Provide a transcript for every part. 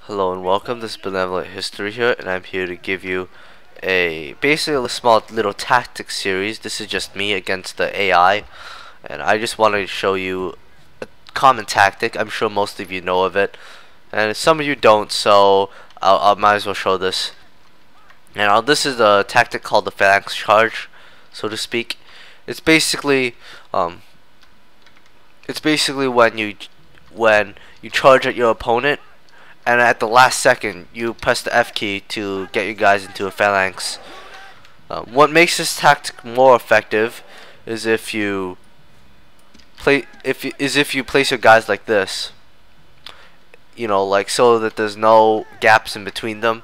Hello and welcome. This is Benevolent History here, and I'm here to give you basically a small little tactics series. This is just me against the AI, and I just wanted to show you a common tactic. I'm sure most of you know of it, and some of you don't, so I might as well show this. Now this is a tactic called the phalanx charge, so to speak. It's basically when you charge at your opponent, and at the last second you press the F key to get you guys into a phalanx. What makes this tactic more effective is if you place your guys like this, you know, like so that there's no gaps in between them.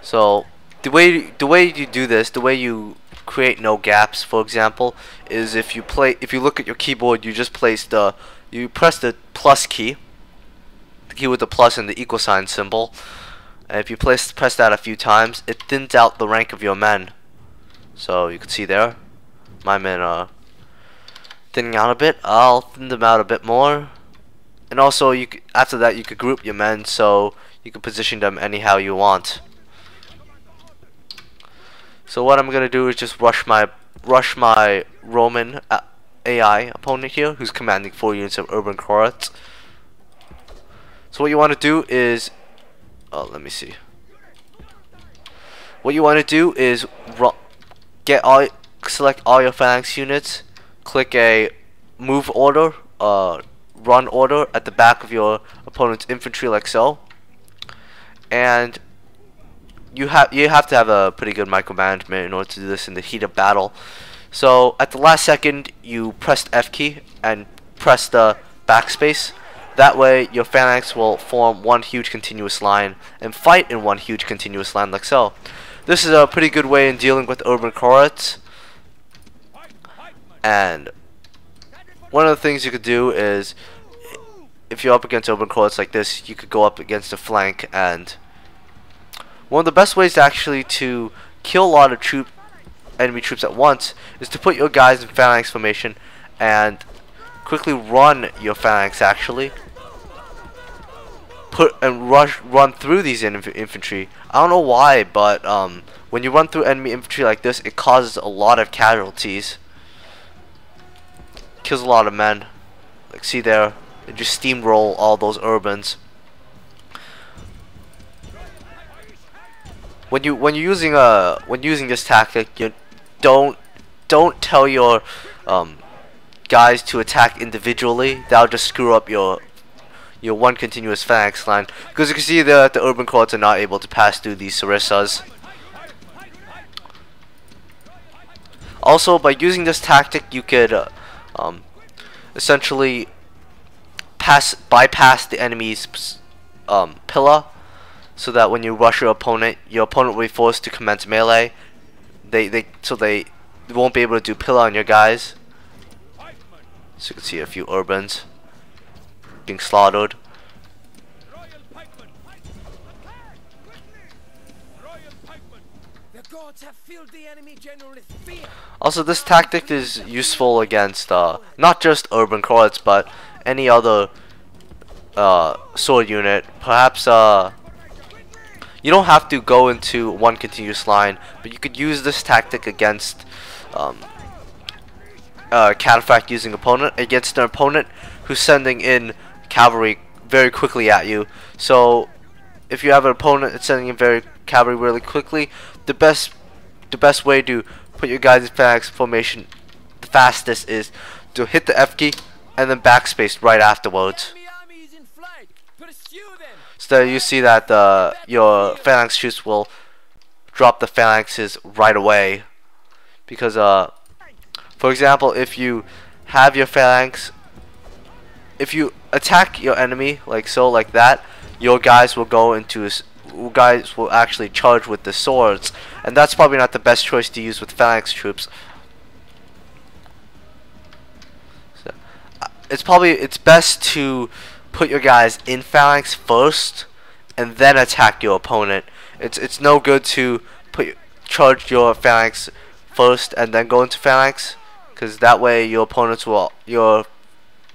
So the way you do this, the way you create no gaps, for example, is if you look at your keyboard, you just press the plus key, the key with the plus and the equal sign symbol, and if you press that a few times, it thins out the rank of your men. So you can see there, my men are thinning out a bit. I'll thin them out a bit more, and also after that you could group your men so you can position them anyhow you want. So what I'm gonna do is just rush my Roman AI opponent here, who's commanding 4 units of urban cohorts. So what you want to do is, let me see. What you want to do is select all your phalanx units, click a move order, run order at the back of your opponent's infantry like so, and you have to have a pretty good micromanagement in order to do this in the heat of battle. So at the last second you press the F key and press the backspace. That way your phalanx will form one huge continuous line and fight in one huge continuous line like so. This is a pretty good way in dealing with urban cohorts. And one of the things you could do is, if you're up against urban cohorts like this, you could go up against a flank, and one of the best ways actually to kill a lot of enemy troops at once is to put your guys in phalanx formation and quickly run your phalanx, actually run through these infantry. I don't know why, but when you run through enemy infantry like this, it causes a lot of casualties, kills a lot of men. Like, see there, it just steamroll all those urbans. When you're using this tactic, you don't tell your guys to attack individually. That'll just screw up your one continuous phalanx line, because you can see that the urban cohorts are not able to pass through these sarissas. Also, by using this tactic, you could essentially bypass the enemy's pillar, so that when you rush your opponent will be forced to commence melee. They won't be able to do pillar on your guys. So you can see a few urbans being slaughtered. Also, this tactic is useful against not just urban cohorts, but any other sword unit. Perhaps you don't have to go into one continuous line, but you could use this tactic against cataphract using opponent, against an opponent who's sending in cavalry very quickly at you. So if you have an opponent that's sending in cavalry really quickly, the best way to put your guys in phalanx formation the fastest is to hit the F key and then backspace right afterwards. So you see that your phalanx troops will drop the phalanxes right away, because for example, if you have your phalanx, if you attack your enemy like so, like that, your guys will actually charge with the swords, and that's probably not the best choice to use with phalanx troops. So, it's best to put your guys in phalanx first and then attack your opponent. It's no good to charge your phalanx first and then go into phalanx, because that way your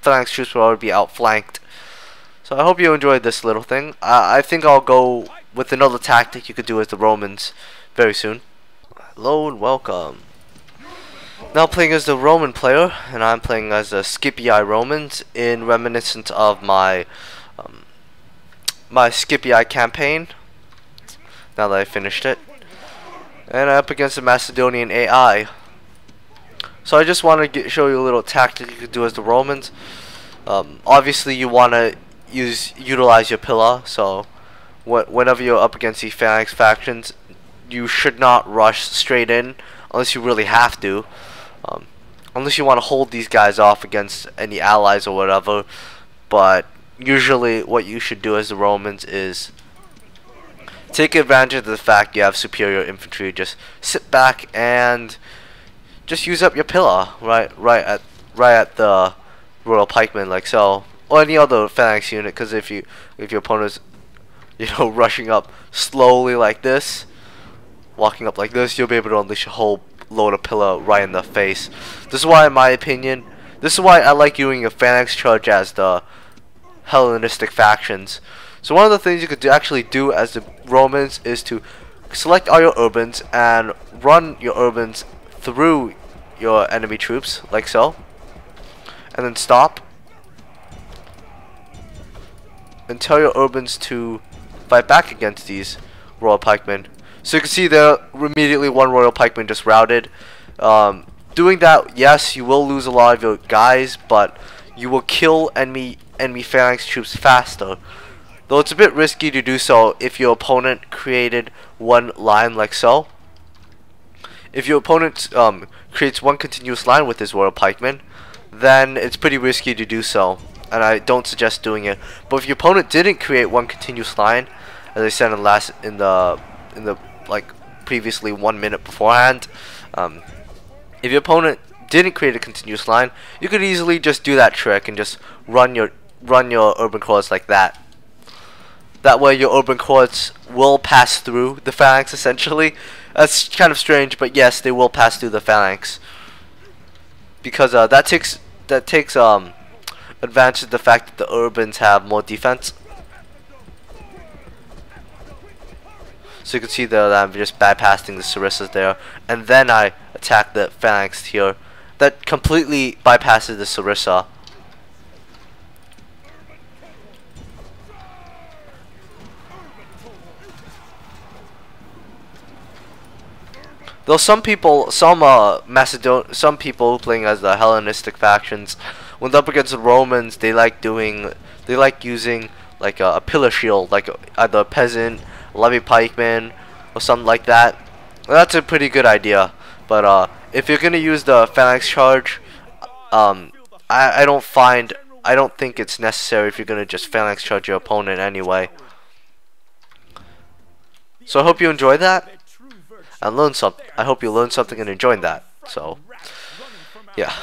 phalanx troops will already be outflanked. So I hope you enjoyed this little thing. I think I'll go with another tactic you could do as the Romans very soon. Hello and welcome. Now playing as the Roman player, and I'm playing as the Scipii Romans in reminiscence of my my Scipii campaign. Now that I finished it, and I'm up against the Macedonian AI. So I just want to show you a little tactic you could do as the Romans. Obviously, you want to utilize your pillar. So whenever you're up against these phalanx factions, you should not rush straight in unless you really have to. Unless you want to hold these guys off against any allies or whatever. But usually what you should do as the Romans is take advantage of the fact you have superior infantry. Just sit back and just use up your pillar right at the royal pikemen, like so, or any other phalanx unit. Because if your opponent's rushing up slowly like this, walking up like this, you'll be able to unleash a whole load of pillar right in the face. This is why, in my opinion, this is why I like doing a phalanx charge as the Hellenistic factions. So one of the things you could actually do as the Romans is to select all your urbans and run your urbans through your enemy troops, like so, and then stop and tell your urbans to fight back against these royal pikemen. So you can see there immediately one royal pikeman just routed. Doing that, yes, you will lose a lot of your guys, but you will kill enemy phalanx troops faster. Though it's a bit risky to do so if your opponent created one line like so. If your opponent creates one continuous line with his royal pikemen, then it's pretty risky to do so, and I don't suggest doing it. But if your opponent didn't create one continuous line, as I said in the like previously 1 minute beforehand, if your opponent didn't create a continuous line, you could easily just do that trick and just run your urban cohorts like that. That way your urban cohorts will pass through the phalanx essentially. That's kind of strange, but yes, they will pass through the phalanx. Because that takes advantage of the fact that the urbans have more defense. So you can see there that I'm just bypassing the sarissas there, and then I attack the phalanx here. That completely bypasses the sarissa. Though some people playing as the Hellenistic factions, when they're up against the Romans, they like using like a pillar shield, like either a peasant, levy pikeman, or something like that. Well, that's a pretty good idea. But if you're gonna use the phalanx charge, I don't think it's necessary if you're gonna just phalanx charge your opponent anyway. So I hope you enjoyed that and learned something. I hope you learned something and enjoyed that. So yeah.